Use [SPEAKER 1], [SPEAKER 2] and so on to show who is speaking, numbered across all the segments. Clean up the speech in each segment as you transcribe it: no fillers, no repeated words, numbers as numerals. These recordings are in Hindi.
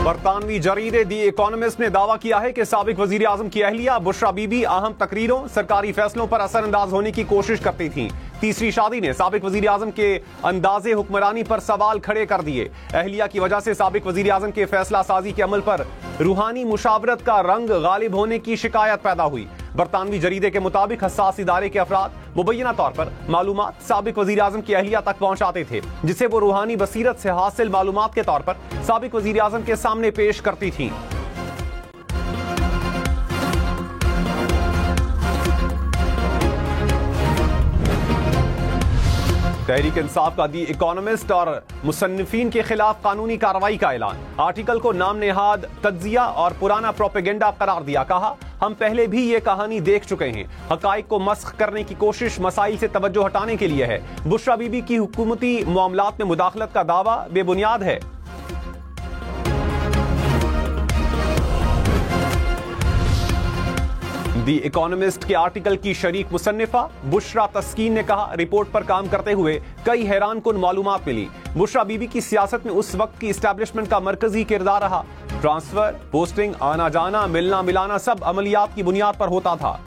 [SPEAKER 1] बरतानवी जरीदे दी इकोनॉमिस्ट ने दावा किया है कि साबिक वजीर आजम की अहलिया बुशरा बीबी अहम तकरीरों, सरकारी फैसलों पर असरअंदाज होने की कोशिश करती थीं। तीसरी शादी ने साबिक वजीर आजम के अंदाजे हुक्मरानी पर सवाल खड़े कर दिए। अहलिया की वजह से साबिक वजीर आजम के फैसला साजी के अमल पर रूहानी मुशावरत का रंग गालिब होने की शिकायत पैदा हुई। बरतानवी जरीदे के मुताबिक हसास इदारे के अफराद मुबैना तौर पर मालूमात साबिक वजीर आजम की अहलिया तक पहुंचाते थे, जिसे वो रूहानी बसीरत से हासिल मालूमात के तौर पर साबिक वजीर आजम के सामने पेश करती थीं। तहरीक इंसाफ का दी इकोनॉमिस्ट और मुसन्निफीन के खिलाफ कानूनी कार्रवाई का ऐलान। आर्टिकल को नाम नेहाद तज्जिया और पुराना प्रोपेगेंडा करार दिया। कहा, हम पहले भी ये कहानी देख चुके हैं। हकाइक को मस्ख करने की कोशिश मसाइल से तवज्जो हटाने के लिए है। बुशरा बीबी की हुकूमती मामलात में मुदाखलत का दावा बेबुनियाद है। दी इकोनॉमिस्ट के आर्टिकल की शरीक मुसन्निफा बुशरा तस्कीन ने कहा, रिपोर्ट पर काम करते हुए कई हैरान कुन मालूमात मिली। बुशरा बीबी की सियासत में उस वक्त की इस्टेब्लिशमेंट का मरकजी किरदार रहा। ट्रांसफर, पोस्टिंग, आना जाना, मिलना मिलाना सब अमलियात की बुनियाद पर होता था।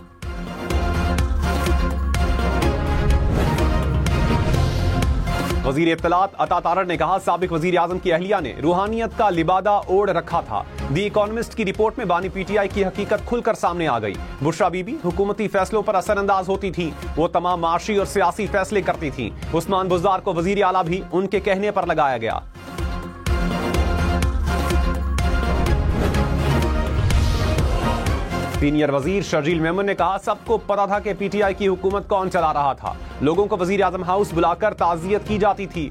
[SPEAKER 1] वजीर इत्तलात अता तारड़ ने कहा, साबिक वजीर आजम की अहलिया ने रूहानियत का लिबादा ओढ़ रखा था। दी इकोनॉमिस्ट की रिपोर्ट में बानी पीटीआई की हकीकत खुलकर सामने आ गई। बुशरा बीबी हुकूमती फैसलों पर असरअंदाज होती थी। वो तमाम माशी और सियासी फैसले करती थी। उस्मान बुज़दार को वजीर आला भी उनके कहने पर लगाया गया। सीनियर वजीर शर्जील मेमन ने कहा, सबको पता था कि पीटीआई की हुकूमत कौन चला रहा था। लोगों को वजीर आजम हाउस बुलाकर ताजियत की जाती थी।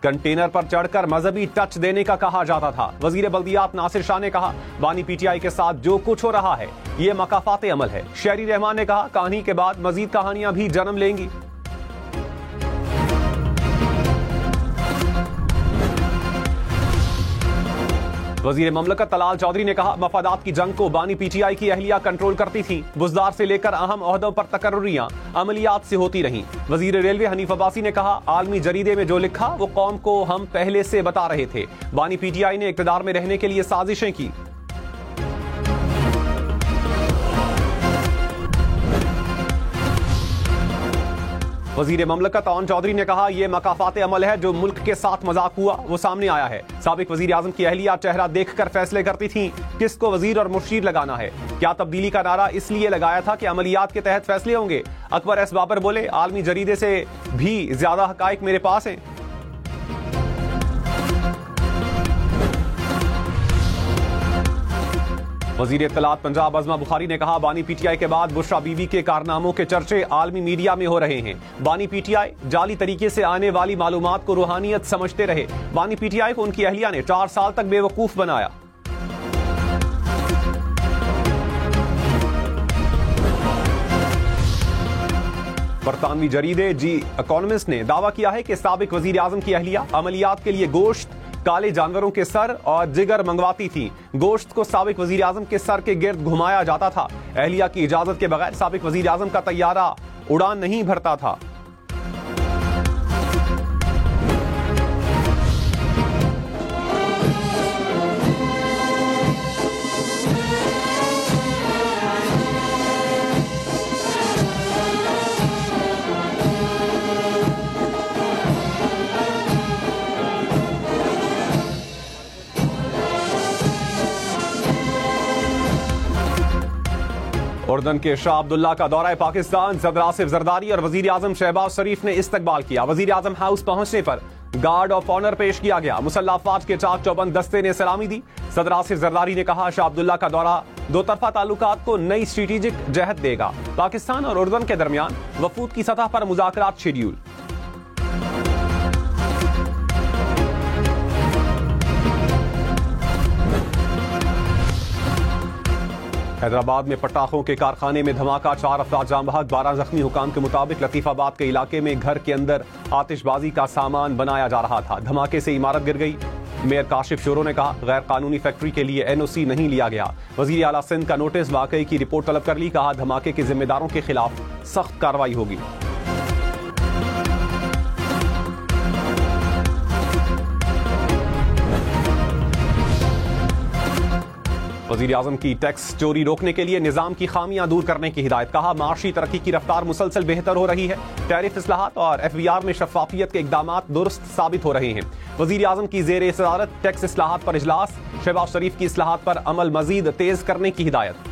[SPEAKER 1] कंटेनर पर चढ़कर मजहबी टच देने का कहा जाता था। वजीर बल्दियात नासिर शाह ने कहा, बानी पीटीआई के साथ जो कुछ हो रहा है ये मकाफाते अमल है। शहरी रहमान ने कहा, कहानी के बाद मजीद कहानियां भी जन्म लेंगी। वजीर ममलकत तलाल चौधरी ने कहा, मफादात की जंग को बानी पीटीआई की अहलिया कंट्रोल करती थी। बुज़दार से लेकर अहम ओहदों पर तकर्रुरियां अमलियात से होती रहीं। वजीर रेलवे हनीफ अब्बासी ने कहा, आलमी जरीदे में जो लिखा वो कौम को हम पहले से बता रहे थे। बानी पीटीआई ने इक़्तिदार में रहने के लिए साजिशें की। वजीर ममलकत ओन चौधरी ने कहा, यह मकाफाते अमल है। जो मुल्क के साथ मजाक हुआ वो सामने आया है। साबिक वजीर आजम की अहलिया चेहरा देखकर फैसले करती थी किसको वजीर और मुर्शीद लगाना है। क्या तब्दीली का नारा इसलिए लगाया था कि अमलियात के तहत फैसले होंगे। अकबर एस बाबर बोले, आलमी जरीदे से भी ज्यादा हकाइक मेरे पास हैं। वजीर इत्तलात पंजाब अज़मा बुखारी ने कहा, बानी पीटीआई के बाद बुशरा बीबी के कारनामों के चर्चे आलमी मीडिया में हो रहे हैं। बानी पीटीआई जाली तरीके से आने वाली मालूमात को रूहानियत समझते रहे। बानी पीटीआई को उनकी अहलिया ने 4 साल तक बेवकूफ बनाया। बरतानवी जरीदे दी इकोनॉमिस्ट ने दावा किया है कि साबिक वजीर आजम की अहलिया अमलियात के लिए गोश्त, काले जानवरों के सर और जिगर मंगवाती थी। गोश्त को साबिक वजीर आजम के सर के गिर्द घुमाया जाता था। अहलिया की इजाजत के बगैर साबिक वजीर आजम का तैयारा उड़ान नहीं भरता था। उर्दन के शाह अब्दुल्ला का दौरा पाकिस्तान। सदर आसिफ जरदारी और वजीर आजम शहबाज शरीफ ने इस्तकबाल किया। वजीर आजम हाउस पहुंचने पर गार्ड ऑफ ऑनर पेश किया गया। मुसल्लह अफवाज के चाक चौबंद दस्ते ने सलामी दी। सदर आसिफ जरदारी ने कहा, शाह अब्दुल्ला का दौरा दो तरफा ताल्लुकात को नई स्ट्रेटेजिक जहत देगा। पाकिस्तान और उर्दन के दरमियान वफूद की सतह पर मुज़ाकरात शेड्यूल। हैदराबाद में पटाखों के कारखाने में धमाका, 4 अफराद जाम बहक, 12 जख्मी। हुकाम के मुताबिक लतीफाबाद के इलाके में घर के अंदर आतिशबाजी का सामान बनाया जा रहा था। धमाके से इमारत गिर गई। मेयर काशिफ शोरो ने कहा, गैर कानूनी फैक्ट्री के लिए NOC नहीं लिया गया। वजीर आला सिंध का नोटिस, वाकई की रिपोर्ट तलब कर ली। कहा, धमाके के जिम्मेदारों के खिलाफ सख्त कार्रवाई होगी। वजीर आजम की टैक्स चोरी रोकने के लिए निजाम की खामियां दूर करने की हिदायत। कहा, माशी तरक्की की रफ्तार मुसलसल बेहतर हो रही है। टैरिफ इस्लाहात और FBR में शफाफियत के इकदाम दुरुस्त साबित हो रहे हैं। वजीर आजम की जेर सदारत टैक्स इस्लाहात पर इजलास। शहबाज शरीफ की इस्लाहात पर अमल मजीद तेज करने की हिदायत।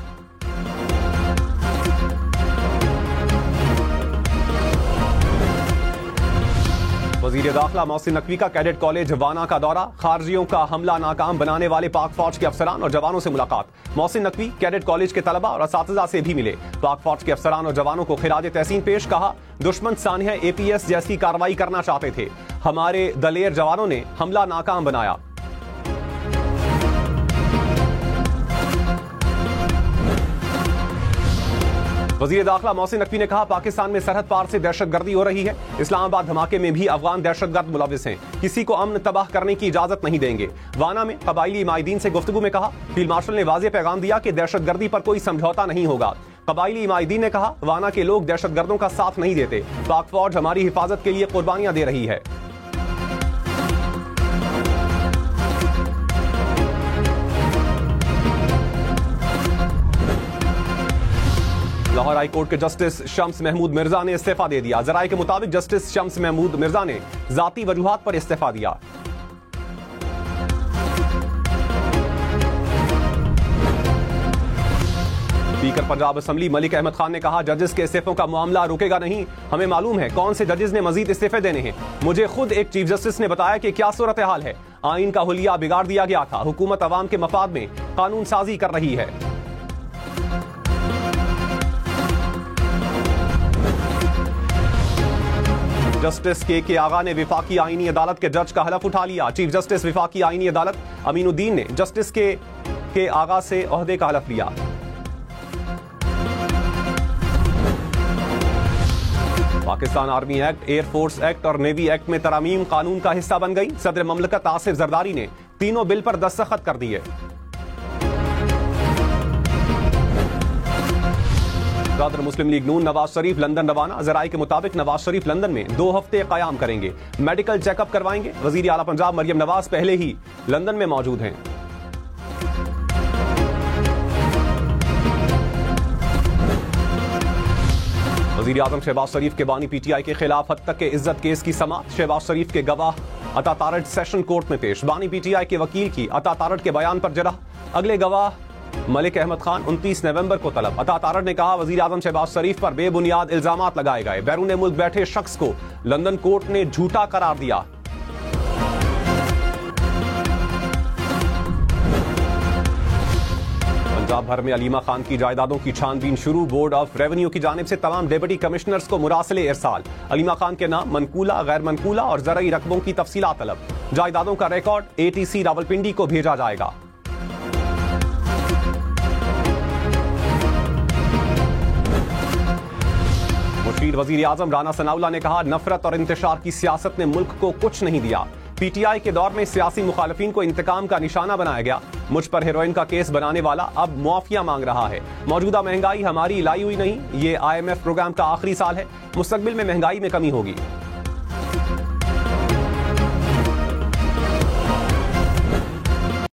[SPEAKER 1] वजीर दाखिला मोहसिन नकवी का कैडेट कॉलेज वाना का दौरा। खारजियों का हमला नाकाम बनाने वाले पाक फौज के अफसरान और जवानों से मुलाकात। मोहसिन नकवी कैडेट कॉलेज के तलबा और असातिज़ा से भी मिले। पाक फौज के अफसरान और जवानों को खिराज तहसीन पेश। कहा, दुश्मन सानिया APS जैसी कार्रवाई करना चाहते थे, हमारे दलेर जवानों ने हमला नाकाम बनाया। वजीर दाखिला मोहसिन नकवी ने कहा, पाकिस्तान में सरहद पार से दहशतगर्दी हो रही है। इस्लामाबाद धमाके में भी अफगान दहशतगर्द मुलविस हैं। किसी को अमन तबाह करने की इजाजत नहीं देंगे। वाना में कबायली इमायदीन से गुफ्तगू में कहा, फील्ड मार्शल ने वाज़ेह पैगाम दिया कि दहशतगर्दी पर कोई समझौता नहीं होगा। कबायली इमायदीन ने कहा, वाना के लोग दहशतगर्दों का साथ नहीं देते। पाक फौज हमारी हिफाजत के लिए कुर्बानियां दे रही है। लाहौर हाई कोर्ट के जस्टिस शम्स महमूद मिर्जा ने इस्तीफा दे दिया। जराये के मुताबिक जस्टिस शम्स महमूद मिर्जा ने जाती वजूहात पर इस्तीफा दिया। स्पीकर पंजाब असेंबली मलिक अहमद खान ने कहा, जजेस के इस्तीफों का मामला रुकेगा नहीं। हमें मालूम है कौन से जजेस ने मजीद इस्तीफे देने हैं। मुझे खुद एक चीफ जस्टिस ने बताया कि क्या सूरत हाल है। आइन का हुलिया बिगाड़ दिया गया था। हुकूमत अवाम के मफाद में कानून साजी कर रही है। जस्टिस के आगा ने विफाकी आईनी अदालत के जज का हलफ उठा लिया। चीफ जस्टिस विफाकी आईनी अदालत अमीनुद्दीन ने जस्टिस के आगा से ओहदे का हलफ लिया। Pakistan army act, air force act और नेवी एक्ट में तरामीम कानून का हिस्सा बन गई। सदर ममलकत आसिफ जरदारी ने तीनों बिल पर दस्तखत कर दिए। सदर मुस्लिम लीग नून नवाज शरीफ लंदन रवाना। जराये के मुताबिक नवाज शरीफ लंदन में 2 हफ्ते कयाम करेंगे। मेडिकल चेकअप करवाएंगे। वजीर आला पंजाब मरियम नवाज पहले ही लंदन में मौजूद हैं। वजीर आजम शहबाज शरीफ के बानी PTI के खिलाफ हद तक के इज्जत केस की समाअत। शहबाज शरीफ के गवाह अता तारड़ सेशन कोर्ट में पेश। बानी PTI के वकील की अता तारड़ के बयान पर जरह। अगले गवाह मलिक अहमद खान 29 नवंबर को तलब। अता तारड़ ने कहा, वजीर आजम शहबाज शरीफ पर बेबुनियाद इल्जामात लगाए गए। बैरून मुल्क बैठे शख्स को लंदन कोर्ट ने झूठा करार दिया। पंजाब भर में अलीमा खान की जायदादों की छानबीन शुरू। बोर्ड ऑफ रेवेन्यू की जानिब से तमाम डिप्टी कमिश्नर्स को मुरासले इरसाल। अलीमा खान के नाम मनकूला, गैर मनकूला और ज़रई रकबों की तफसीलात तलब। जायदादों का रिकॉर्ड ATC रावलपिंडी को भेजा जाएगा। मुशीर वजीर आजम राना सनाउल्लाह ने कहा, नफरत और इंतशार की सियासत ने मुल्क को कुछ नहीं दिया। PTI के दौर में सियासी मुखालफिन को इंतकाम का निशाना बनाया गया। मुझ पर हेरोइन का केस बनाने वाला अब मुआफिया मांग रहा है। मौजूदा महंगाई हमारी लाई हुई नहीं। ये IMF प्रोग्राम का आखिरी साल है। मुस्तकबिल में महंगाई में कमी होगी।